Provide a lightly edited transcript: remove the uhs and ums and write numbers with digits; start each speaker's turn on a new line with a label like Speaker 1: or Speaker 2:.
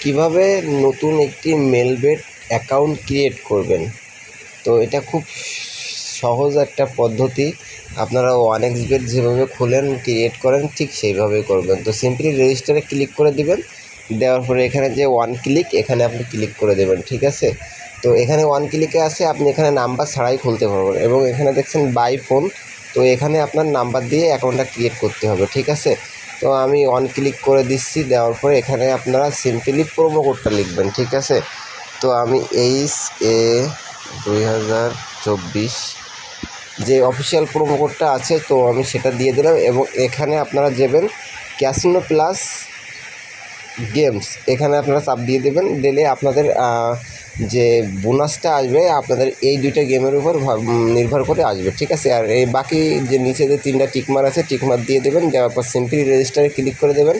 Speaker 1: কিভাবে নতুন একটি মেলবেট অ্যাকাউন্ট ক্রিয়েট করবেন। তো এটা খুব সহজ একটা পদ্ধতি। আপনারা OneXBet যেভাবে খোলেন ক্রিয়েট করেন ঠিক সেইভাবেই করবেন। তো সিম্পলি রেজিস্টারে ক্লিক করে দিবেন, দেওয়ার পরে এখানে যে ওয়ান ক্লিক এখানে আপনি ক্লিক করে দেবেন, ঠিক আছে। তো এখানে ওয়ান ক্লিকে আসে আপনি এখানে নাম্বার ছাড়াই খুলতে পারবেন এবং এখানে দেখছেন বাই ফোন, তো এখানে আপনার নাম্বার দিয়ে অ্যাকাউন্টটা ক্রিয়েট করতে হবে, ঠিক আছে। তো আমি ওয়ান ক্লিক করে দিচ্ছি, দেওয়ার পরে এখানে আপনারা সিম্পলি প্রোমো কোডটা লিখবেন, ঠিক আছে। তো আমি HA 2024 যে অফিসিয়াল প্রোমো কোডটা আছে তো আমি সেটা দিয়ে দিলাম এবং এখানে আপনারা যাবেন ক্যাসিনো প্লাস গেমস, এখানে আপনারা চাপ দিয়ে দেবেন, দিলে আপনাদের যে বোনাসটা আসবে আপনাদের এই দুইটা গেমের উপর নির্ভর করে আসবে, ঠিক আছে। আর এই বাকি যে নিচে যে তিনটা টিকমার আছে টিকমার দিয়ে দেবেন, দেওয়ার পর সিম্পলি রেজিস্টারে ক্লিক করে দেবেন।